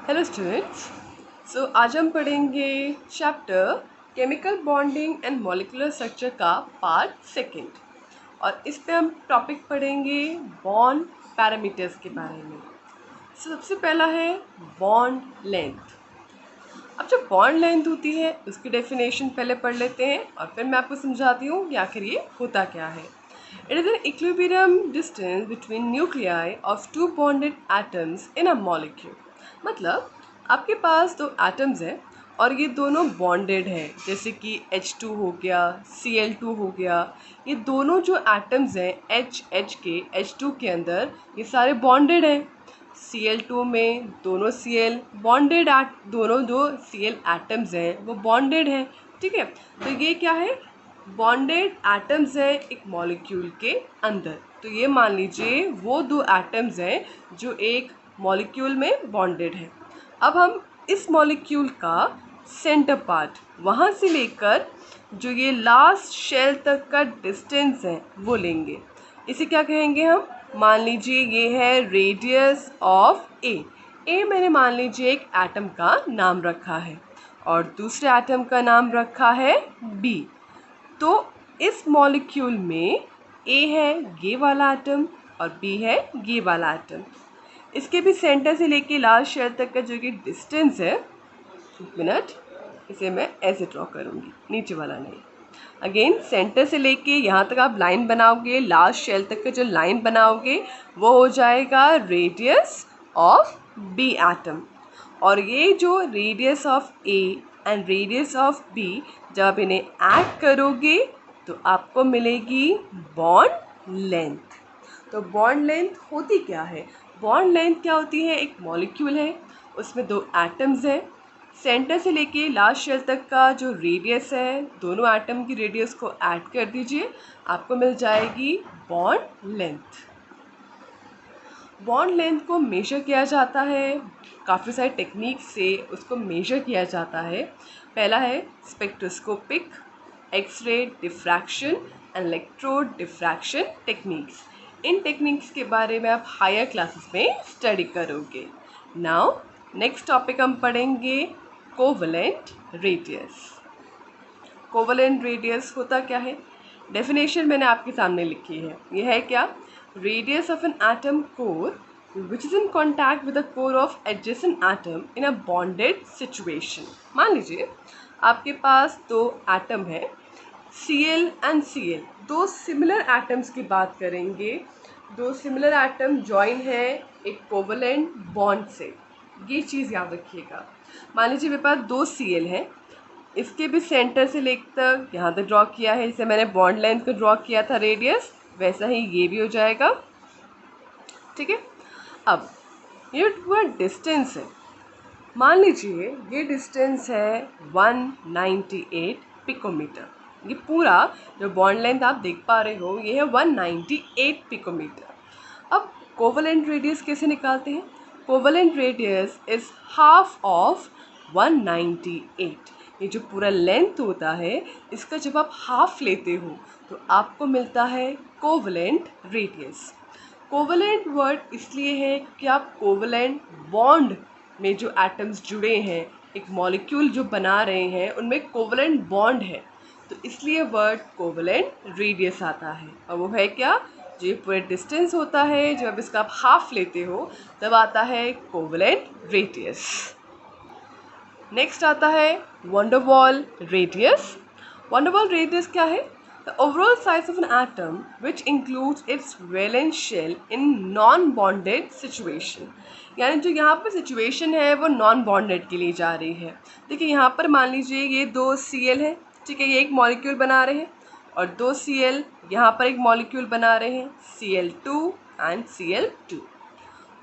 Hello students. आज हम पढ़ेंगे chapter chemical bonding and molecular structure का पार्ट सेकंड। और इस पे हम टॉपिक पढ़ेंगे बॉन्ड पैरामीटर्स के बारे में। सबसे पहला है बॉन्ड लेंथ। अब जो बॉन्ड लेंथ होती है उसकी डेफिनेशन पहले पढ़ लेते हैं और फिर मैं आपको समझाती हूँ कि आखिर ये होता क्या है। It is an equilibrium distance between nuclei of two bonded atoms in a molecule. मतलब आपके पास दो एटम्स हैं और ये दोनों बॉन्डेड हैं, जैसे कि H2 हो गया, Cl2 हो गया। ये दोनों जो एटम्स हैं H के H2 के अंदर ये सारे बॉन्डेड हैं। Cl2 में दोनों Cl बॉन्डेड दोनों जो Cl एटम्स हैं वो बॉन्डेड हैं। ठीक है, तो ये क्या है, बॉन्डेड एटम्स है एक मॉलिक्यूल के अंदर। तो ये मान लीजिए वो दो एटम्स हैं जो एक मॉलिक्यूल में बॉन्डेड है। अब हम इस मॉलिक्यूल का सेंटर पार्ट वहाँ से लेकर जो ये लास्ट शेल तक का डिस्टेंस है वो लेंगे। इसे क्या कहेंगे हम, मान लीजिए ये है रेडियस ऑफ ए मैंने मान लीजिए एक एटम का नाम रखा है और दूसरे एटम का नाम रखा है बी। तो इस मॉलिक्यूल में ए है ये वाला एटम और बी है ये वाला एटम। इसके भी सेंटर से लेके लास्ट शेल तक का जो कि डिस्टेंस है, एक मिनट, इसे मैं ऐसे ड्रॉ करूँगी, नीचे वाला नहीं। अगेन सेंटर से लेके यहाँ तक आप लाइन बनाओगे, लास्ट शेल तक का जो लाइन बनाओगे वो हो जाएगा रेडियस ऑफ बी एटम। और ये जो radius of A and radius of B, जब आप इन्हें ऐड करोगे तो आपको मिलेगी बॉन्ड लेंथ। तो बॉन्ड लेंथ होती क्या है, बॉन्ड लेंथ क्या होती है, एक मॉलिक्यूल है उसमें दो एटम्स हैं, सेंटर से लेके लास्ट शेल तक का जो रेडियस है दोनों एटम की रेडियस को ऐड कर दीजिए, आपको मिल जाएगी बॉन्ड लेंथ। बॉन्ड लेंथ को मेजर किया जाता है, काफ़ी सारे टेक्निक से उसको मेजर किया जाता है। पहला है spectroscopic, x ray diffraction and electrode diffraction techniques. इन टेक्निक्स के बारे में आप हायर क्लासेस में स्टडी करोगे। नाउ नेक्स्ट टॉपिक हम पढ़ेंगे कोवलेंट रेडियस। कोवलेंट रेडियस होता क्या है, डेफिनेशन मैंने आपके सामने लिखी है। यह है क्या, radius of an atom core which is in contact with the core of adjacent atom in a bonded situation. मान लीजिए आपके पास दो एटम है Cl एंड Cl, दो सिमिलर एटम्स की बात करेंगे। दो सिमिलर एटम जॉइन है एक कोवलेंट बॉन्ड से, ये चीज़ याद रखिएगा। मान लीजिए मेरे पास दो Cl हैं, इसके भी सेंटर से लेकर यहाँ तक ड्रॉ किया है, जैसे मैंने बॉन्ड लेंथ को ड्रॉ किया था रेडियस, वैसा ही ये भी हो जाएगा। ठीक है, अब ये पूरा डिस्टेंस है, मान लीजिए ये डिस्टेंस है 198 पिकोमीटर। ये पूरा जो बॉन्ड लेंथ आप देख पा रहे हो ये है 198 पिकोमीटर। अब कोवलेंट रेडियस कैसे निकालते हैं, covalent radius is half of 198। ये जो पूरा लेंथ होता है इसका जब आप हाफ लेते हो तो आपको मिलता है कोवलेंट रेडियस। कोवलेंट वर्ड इसलिए है कि आप कोवलेंट बॉन्ड में जो एटम्स जुड़े हैं, एक मॉलिक्यूल जो बना रहे हैं उनमें कोवलेंट बॉन्ड है, तो इसलिए वर्ड कोवलेंट रेडियस आता है। और वो है क्या, जो ये पूरे डिस्टेंस होता है जब इसका आप हाफ लेते हो तब आता है कोवलेंट रेडियस। नेक्स्ट आता है वंडरवॉल रेडियस। वंडरवॉल रेडियस क्या है, the overall size of an atom which includes its valence shell in non bonded situation. यानी जो यहाँ पर सिचुएशन है वो नॉन बॉन्डेड के लिए जा रही है। देखिए यहाँ पर मान लीजिए ये दो Cl है, ठीक है, ये एक मॉलिक्यूल बना रहे हैं और दो Cl यहाँ पर एक मॉलिक्यूल बना रहे हैं Cl2 and Cl2।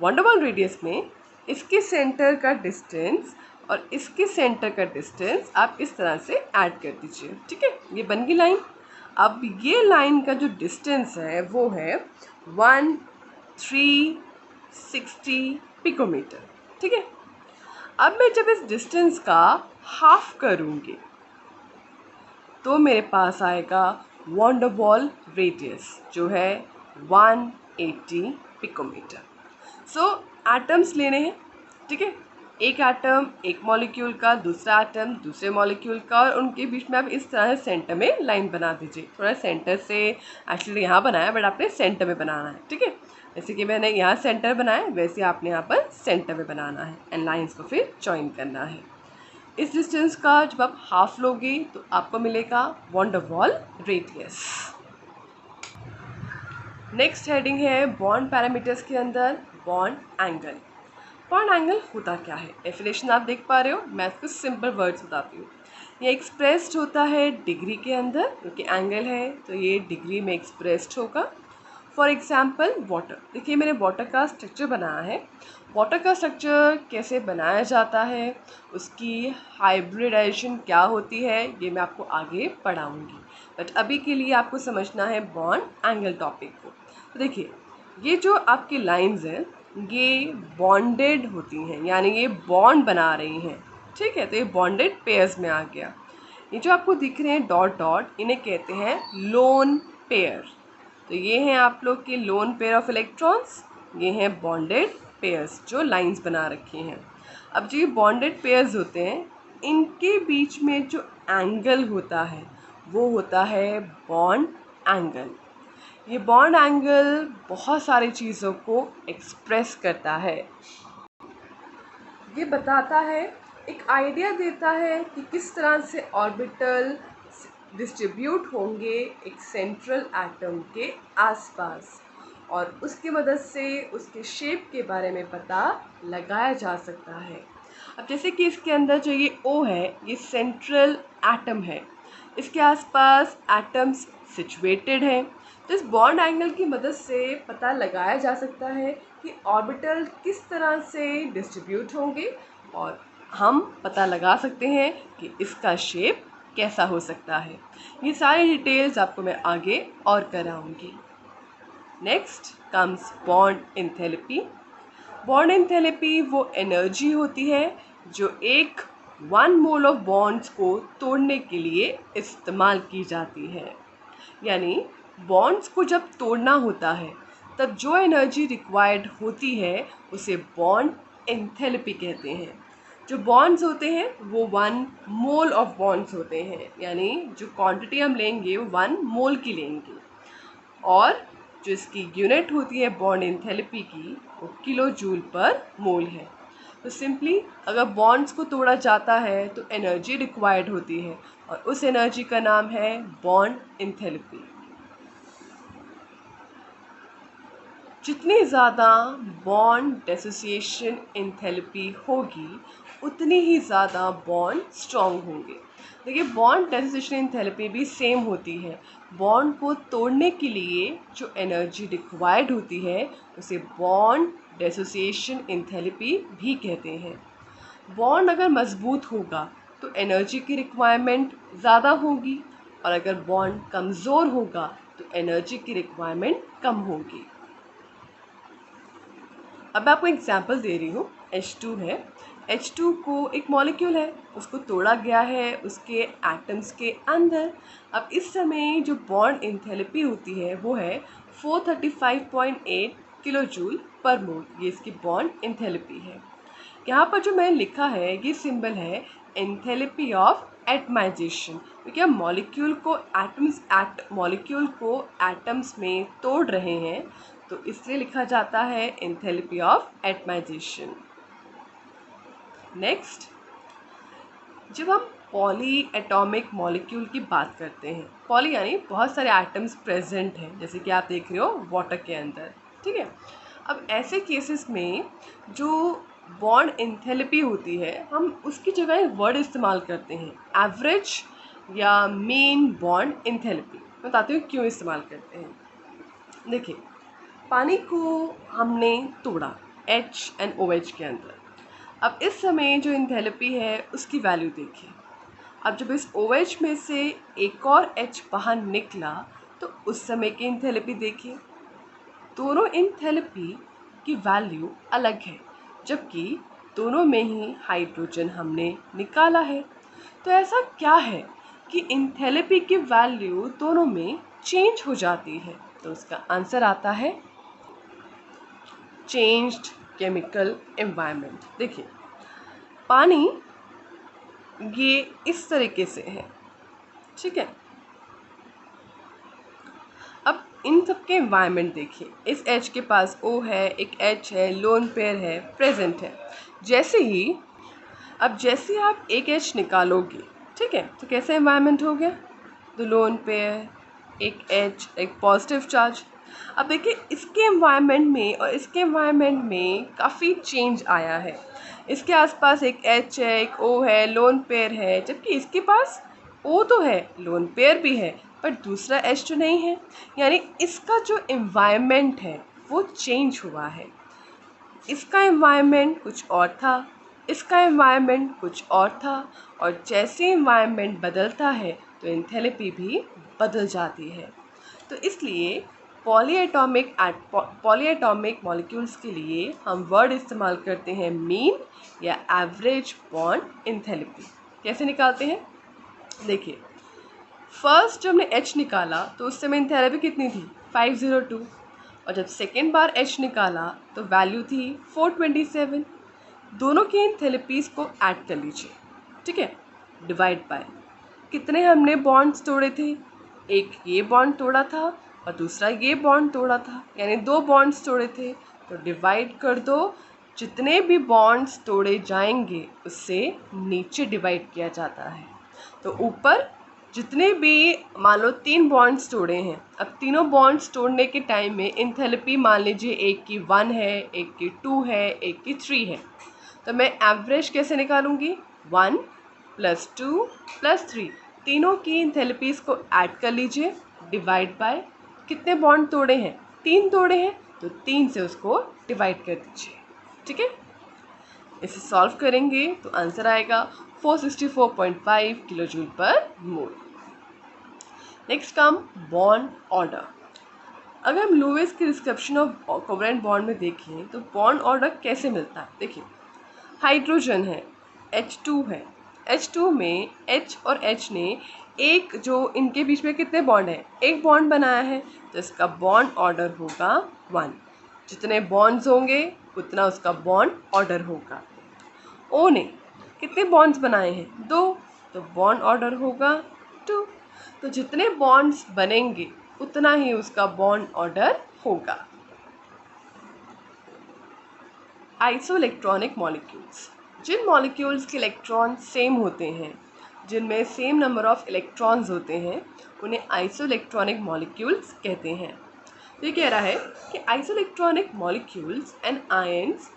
Van der Waals radius में इसके सेंटर का डिस्टेंस और इसके सेंटर का डिस्टेंस आप इस तरह से ऐड कर दीजिए। ठीक है, ये बन गई लाइन। अब ये लाइन का जो डिस्टेंस है वो है 1360 पिकोमीटर। ठीक है, अब मैं जब इस डिस्टेंस का हाफ करूँगी तो मेरे पास आएगा वंडरवॉल रेडियस जो है 180 पिकोमीटर। सो एटम्स लेने हैं, ठीक है, एक एटम एक मॉलिक्यूल का, दूसरा एटम दूसरे मॉलिक्यूल का, और उनके बीच में आप इस तरह से सेंटर में लाइन बना दीजिए। थोड़ा सेंटर से एक्चुअली यहाँ बनाया, बट आपने सेंटर में बनाना है, ठीक है। जैसे कि मैंने यहाँ सेंटर बनाया, वैसे आपने यहाँ पर सेंटर में बनाना है एंड लाइंस को फिर जॉइन करना है। इस डिस्टेंस का जब आप हाफ लोगे तो आपको मिलेगा van der Waals radius. Next heading है बॉन्ड पैरामीटर्स के अंदर बॉन्ड एंगल। बॉन्ड एंगल होता क्या है, डेफिनेशन आप देख पा रहे हो, मैं इसको सिंपल वर्ड्स बताती हूँ। ये एक्सप्रेस्ड होता है डिग्री के अंदर, क्योंकि एंगल है तो ये डिग्री में एक्सप्रेस्ड होगा। फॉर एग्जाम्पल वाटर, देखिए मैंने वाटर का स्ट्रक्चर बनाया है। वाटर का स्ट्रक्चर कैसे बनाया जाता है, उसकी हाइब्रिडाइजेशन क्या होती है, ये मैं आपको आगे पढ़ाऊँगी, बट अभी के लिए आपको समझना है बॉन्ड एंगल टॉपिक को। तो देखिए ये जो आपकी लाइंस हैं ये बॉन्डेड होती हैं, यानी ये बॉन्ड बना रही हैं, ठीक है। तो ये बॉन्डेड पेयर्स में आ गया। ये जो आपको दिख रहे हैं डॉट डॉट, इन्हें कहते हैं लोन पेयर। तो ये हैं आप लोग के लोन पेयर ऑफ इलेक्ट्रॉन्स, ये हैं बॉन्डेड पेयर्स जो लाइंस बना रखे हैं। अब जो ये बॉन्डेड पेयर्स होते हैं, इनके बीच में जो एंगल होता है वो होता है बॉन्ड एंगल। ये बॉन्ड एंगल बहुत सारी चीज़ों को एक्सप्रेस करता है। ये बताता है, एक आइडिया देता है कि किस तरह से ऑर्बिटल डिस्ट्रीब्यूट होंगे एक सेंट्रल एटम के आसपास, और उसकी मदद से उसके शेप के बारे में पता लगाया जा सकता है। अब जैसे कि इसके अंदर जो ये O है, ये सेंट्रल एटम है, इसके आसपास एटम्स सिचुएटेड हैं। तो इस बॉन्ड एंगल की मदद से पता लगाया जा सकता है कि ऑर्बिटल किस तरह से डिस्ट्रीब्यूट होंगे, और हम पता लगा सकते हैं कि इसका शेप कैसा हो सकता है। ये सारी डिटेल्स आपको मैं आगे और कराऊंगी। Next comes bond enthalpy. Bond enthalpy वो एनर्जी होती है जो एक 1 मोल ऑफ बॉन्ड्स को तोड़ने के लिए इस्तेमाल की जाती है। यानी बॉन्ड्स को जब तोड़ना होता है तब जो एनर्जी रिक्वायर्ड होती है उसे बॉन्ड एंथैल्पी कहते हैं। जो बॉन्ड्स होते हैं वो 1 मोल ऑफ बॉन्ड्स होते हैं, यानी जो क्वांटिटी हम लेंगे वो 1 मोल की लेंगे, और जो इसकी यूनिट होती है बॉन्ड एंथैल्पी की वो किलो जूल पर मोल है। तो सिंपली अगर बॉन्ड्स को तोड़ा जाता है तो एनर्जी रिक्वायर्ड होती है, और उस एनर्जी का नाम है बॉन्ड एंथैल्पी। जितनी ज़्यादा बॉन्ड डिसोसिएशन एंथैल्पी होगी उतनी ही ज़्यादा बॉन्ड स्ट्रॉन्ग होंगे। देखिए बॉन्ड डिसोसिएशन एंथैल्पी भी सेम होती है। बॉन्ड को तोड़ने के लिए जो एनर्जी रिक्वायर्ड होती है उसे बॉन्ड डिसोसिएशन एंथैल्पी भी कहते हैं। बॉन्ड अगर मजबूत होगा तो एनर्जी की रिक्वायरमेंट ज़्यादा होगी, और अगर बॉन्ड कमज़ोर होगा तो एनर्जी की रिक्वायरमेंट कम होगी। अब मैं आपको एग्जांपल दे रही हूँ। H2 है, H2 को एक मॉलिक्यूल है, उसको तोड़ा गया है उसके एटम्स के अंदर। अब इस समय जो बॉन्ड एंथैल्पी होती है वो है 435.8 किलो जूल पर मोल, ये इसकी बॉन्ड एंथैल्पी है। यहाँ पर जो मैंने लिखा है ये सिंबल है एंथैल्पी ऑफ एटमाइजेशन, क्योंकि हम मॉलिक्यूल को एटम्स में तोड़ रहे हैं, तो इसलिए लिखा जाता है एंथैल्पी ऑफ एटमाइजेशन। नेक्स्ट, जब हम पॉली एटॉमिक मॉलिक्यूल की बात करते हैं, पॉली यानी बहुत सारे एटम्स प्रेजेंट हैं, जैसे कि आप देख रहे हो वाटर के अंदर, ठीक है। अब ऐसे केसेस में जो बॉन्ड एंथैल्पी होती है हम उसकी जगह एक वर्ड इस्तेमाल करते हैं, एवरेज या मेन बॉन्ड एंथैल्पी। मैं बताती हूँ क्यों इस्तेमाल करते हैं। देखिए पानी को हमने तोड़ा HNOH के अंदर। अब इस समय जो एंथैल्पी है उसकी वैल्यू देखिए। अब जब इस OH में से एक और H बाहर निकला तो उस समय की एंथैल्पी देखिए। दोनों एंथैल्पी की वैल्यू अलग है, जबकि दोनों में ही हाइड्रोजन हमने निकाला है। तो ऐसा क्या है कि एंथैल्पी की वैल्यू दोनों में चेंज हो जाती है? तो उसका आंसर आता है चेंज्ड केमिकल एनवायरनमेंट। देखिए पानी ये इस तरीके से है, ठीक है। अब इन सब के एनवायरनमेंट देखिए, इस एच के पास O है, एक H है, लोन पेयर है, प्रेजेंट है। जैसे आप एक H निकालोगे, ठीक है, तो कैसा एनवायरनमेंट हो गया, दो लोन पेयर, एक H, एक पॉजिटिव चार्ज। अब देखिए इसके एनवायरनमेंट में और इसके एनवायरनमेंट में काफ़ी चेंज आया है। इसके आसपास एक H है, एक O है, लोन पेयर है, जबकि इसके पास O तो है, लोन पेयर भी है, पर दूसरा H तो नहीं है। यानी इसका जो एनवायरनमेंट है वो चेंज हुआ है। इसका एनवायरनमेंट कुछ और था, इसका एनवायरनमेंट कुछ और था, और जैसे एनवायरनमेंट बदलता है तो एंथैल्पी भी बदल जाती है। तो इसलिए पॉलीएटॉमिक मॉलिक्यूल्स के लिए हम वर्ड इस्तेमाल करते हैं मीन या एवरेज बॉन्ड एंथैल्पी। कैसे निकालते हैं, देखिए फर्स्ट जब हमने H निकाला तो उस समय एंथैल्पी कितनी थी, 502, और जब सेकेंड बार H निकाला तो वैल्यू थी 427। दोनों की एंथैल्पीज को ऐड कर लीजिए, ठीक है, डिवाइड बाय कितने हमने बॉन्ड्स तोड़े थे, एक ये बॉन्ड तोड़ा था और दूसरा ये बॉन्ड तोड़ा था, यानी 2 बॉन्ड्स तोड़े थे। तो डिवाइड कर दो, जितने भी बॉन्ड्स तोड़े जाएंगे उससे नीचे डिवाइड किया जाता है। तो ऊपर जितने भी मान लो 3 बॉन्ड्स तोड़े हैं, अब तीनों बॉन्ड्स तोड़ने के टाइम में एंथैल्पी मान लीजिए एक की 1 है, एक की 2 है, एक की 3 है। तो मैं एवरेज कैसे निकालूंगी, 1 + 2 + 3, तीनों की एंथैल्पीज को ऐड कर लीजिए, डिवाइड बाय कितने बॉन्ड तोड़े हैं, 3 तोड़े हैं, तो 3 से उसको डिवाइड कर दीजिए, ठीक है। इसे सॉल्व करेंगे तो आंसर आएगा 464.5 kilojoule per mole. Next come bond order. अगर हम लुईस की डिस्क्रिप्शन ऑफ कोवेलेंट बॉन्ड में देखें तो बॉन्ड ऑर्डर कैसे मिलता है, देखिए हाइड्रोजन है, H2 है, H2 में H और H ने एक जो इनके बीच में कितने बॉन्ड हैं, एक बॉन्ड बनाया है, तो इसका बॉन्ड ऑर्डर होगा 1। जितने बॉन्ड्स होंगे उतना उसका बॉन्ड ऑर्डर होगा। O ने कितने बॉन्ड्स बनाए हैं, 2, तो बॉन्ड ऑर्डर होगा 2। तो जितने बॉन्ड्स बनेंगे उतना ही उसका बॉन्ड ऑर्डर होगा। आइसोइलेक्ट्रॉनिक मॉलिक्यूल्स, जिन मॉलिक्यूल्स के इलेक्ट्रॉन सेम होते हैं, जिनमें सेम नंबर ऑफ इलेक्ट्रॉन्स होते हैं, उन्हें आइसोइलेक्ट्रॉनिक मॉलिक्यूल्स कहते हैं। तो ये कह रहा है कि आइसोइलेक्ट्रॉनिक मॉलिक्यूल्स एंड आयंस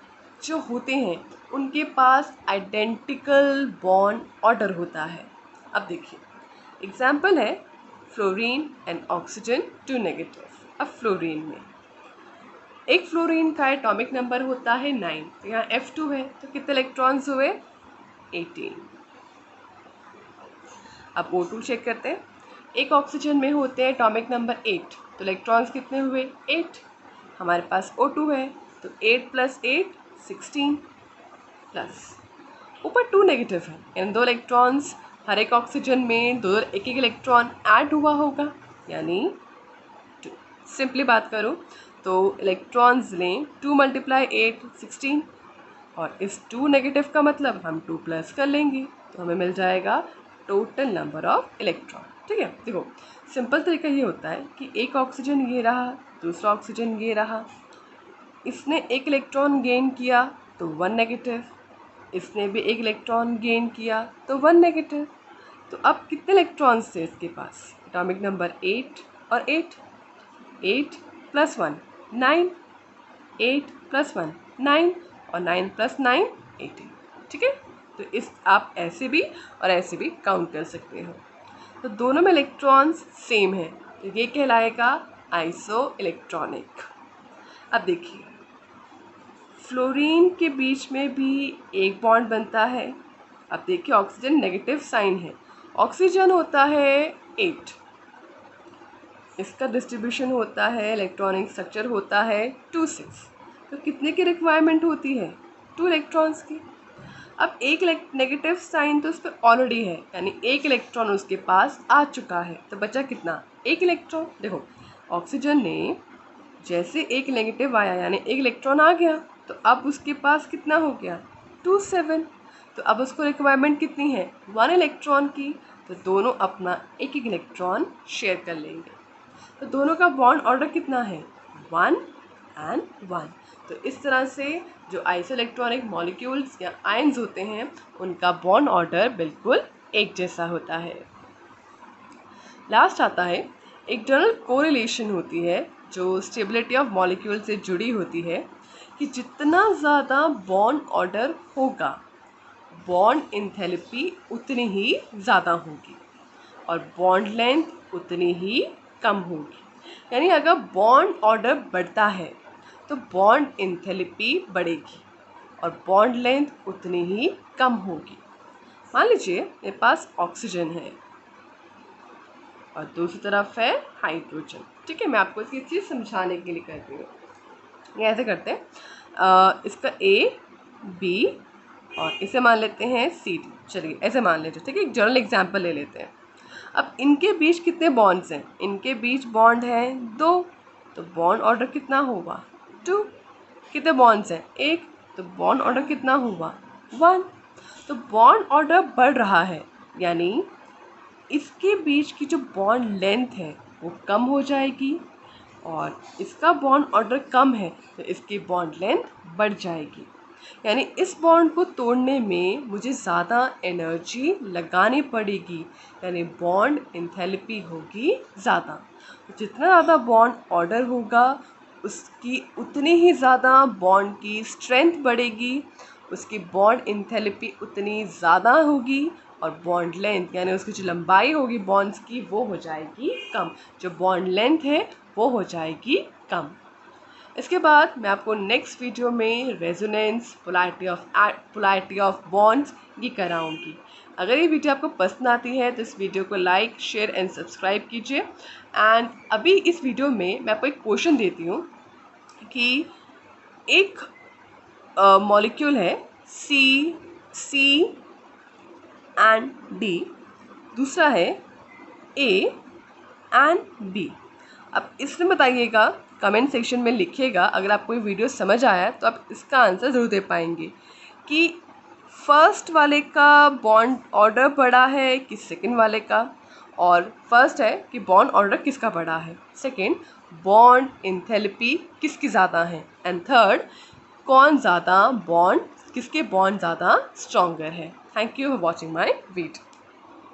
जो होते हैं उनके पास आइडेंटिकल बॉन्ड ऑर्डर होता है। अब देखिए एग्जाम्पल है फ्लोरीन एंड ऑक्सीजन 2 नेगेटिव। अब फ्लोरीन में एक फ्लोरीन का एटॉमिक नंबर होता है 9, तो यहाँ F2 है, तो कितने इलेक्ट्रॉन्स हुए, 18। अब O2 चेक करते हैं, एक ऑक्सीजन में होते हैं एटॉमिक नंबर 8, तो इलेक्ट्रॉन्स कितने हुए, 8। हमारे पास O2 है, तो 8 + 8 16 प्लस ऊपर 2 नेगेटिव है, यानी 2 इलेक्ट्रॉन्स हर एक ऑक्सीजन में, दो एक इलेक्ट्रॉन ऐड हुआ होगा, यानी 2। सिंपली बात करो तो इलेक्ट्रॉन्स लें 2 × 8 16, और इस 2 नेगेटिव का मतलब हम 2 प्लस कर लेंगे, तो हमें मिल जाएगा टोटल नंबर ऑफ इलेक्ट्रॉन। ठीक है, देखो सिंपल तरीका ये होता है कि एक ऑक्सीजन ये रहा, दूसरा ऑक्सीजन ये रहा, इसने एक इलेक्ट्रॉन गेन किया तो 1 नेगेटिव, इसने भी एक इलेक्ट्रॉन गेन किया तो 1 नेगेटिव। तो अब कितने इलेक्ट्रॉन्स थे इसके पास, एटॉमिक नंबर 8 और 8, 8 + 1 9, 8 + 1 9, और 9 + 9 18। ठीक है, तो इस आप ऐसे भी और ऐसे भी काउंट कर सकते हो। तो दोनों में इलेक्ट्रॉन्स सेम है, तो ये कहलाएगा आइसो इलेक्ट्रॉनिक। अब देखिए फ्लोरीन के बीच में भी एक बॉन्ड बनता है। अब देखिए ऑक्सीजन नेगेटिव साइन है, ऑक्सीजन होता है 8, इसका डिस्ट्रीब्यूशन होता है, इलेक्ट्रॉनिक स्ट्रक्चर होता है 2 6, तो कितने की रिक्वायरमेंट होती है, 2 इलेक्ट्रॉन्स की। अब एक नेगेटिव साइन तो उस पर ऑलरेडी है, यानी एक इलेक्ट्रॉन उसके पास आ चुका है, तो बचा कितना, एक इलेक्ट्रॉन। देखो ऑक्सीजन ने जैसे एक नेगेटिव आया यानी एक इलेक्ट्रॉन आ गया, तो अब उसके पास कितना हो गया 2 7, तो अब उसको रिक्वायरमेंट कितनी है, 1 इलेक्ट्रॉन की, तो दोनों अपना एक एक इलेक्ट्रॉन शेयर कर लेंगे। तो दोनों का बॉन्ड ऑर्डर कितना है, 1 and 1। तो इस तरह से जो आइसोइलेक्ट्रॉनिक मॉलिक्यूल्स या आयंस होते हैं उनका बॉन्ड ऑर्डर बिल्कुल एक जैसा होता है। लास्ट आता है एक्सटर्नल कोरिलेशन होती है जो स्टेबिलिटी ऑफ मॉलिक्यूल से जुड़ी होती है कि जितना ज़्यादा बॉन्ड ऑर्डर होगा बॉन्ड एंथैल्पी उतनी ही ज़्यादा होगी और बॉन्ड लेंथ उतनी ही कम होगी। यानी अगर बॉन्ड ऑर्डर बढ़ता है तो बॉन्ड एंथैल्पी बढ़ेगी और बॉन्ड लेंथ उतनी ही कम होगी। मान लीजिए मेरे पास ऑक्सीजन है और दूसरी तरफ है हाइड्रोजन। ठीक है, मैं आपको इसकी चीज़ समझाने के लिए करती हूँ। ये ऐसे करते हैं, इसका ए बी और इसे मान लेते हैं सी डी। चलिए ऐसे मान लेते हैं, ठीक है, एक जनरल एग्जांपल ले लेते हैं। अब इनके बीच कितने बॉन्ड्स हैं, इनके बीच बॉन्ड हैं 2, तो बॉन्ड ऑर्डर कितना होगा 2। कितने बॉन्ड्स हैं 1, तो बॉन्ड ऑर्डर कितना होगा 1। तो बॉन्ड ऑर्डर बढ़ रहा है यानी इसके बीच की जो बॉन्ड लेंथ है वो कम हो जाएगी और इसका बॉन्ड ऑर्डर कम है तो इसकी बॉन्ड लेंथ बढ़ जाएगी। यानी इस बॉन्ड को तोड़ने में मुझे ज़्यादा एनर्जी लगानी पड़ेगी, यानी बॉन्ड एंथैल्पी होगी ज़्यादा। तो जितना ज़्यादा बॉन्ड ऑर्डर होगा उसकी उतनी ही ज़्यादा बॉन्ड की स्ट्रेंथ बढ़ेगी, उसकी बॉन्ड एंथैल्पी उतनी ज़्यादा होगी और बॉन्ड लेंथ यानी उसकी जो लंबाई होगी बॉन्ड्स की वो हो जाएगी कम, जो बॉन्ड लेंथ है वो हो जाएगी कम। इसके बाद मैं आपको नेक्स्ट वीडियो में रेजोनेंस, पोलैरिटी ऑफ बॉन्ड्स ये कराऊंगी। अगर ये वीडियो आपको पसंद आती है तो इस वीडियो को लाइक, शेयर एंड सब्सक्राइब कीजिए। एंड अभी इस वीडियो में मैं आपको एक क्वेश्चन देती हूँ कि एक मॉलिक्यूल है सी एंड डी, दूसरा है ए एंड बी। अब इसमें बताइएगा, कमेंट सेक्शन में लिखिएगा अगर आपको ये वीडियो समझ आया तो आप इसका आंसर ज़रूर दे पाएंगे कि फर्स्ट वाले का बॉन्ड ऑर्डर बड़ा है कि सेकंड वाले का, और फर्स्ट है कि बॉन्ड ऑर्डर किसका बड़ा है, सेकंड बॉन्ड एंथैल्पी किसकी ज़्यादा है, एंड थर्ड कौन ज़्यादा बॉन्ड, किसके बॉन्ड ज़्यादा स्ट्रॉन्गर है। Thank you for watching my video.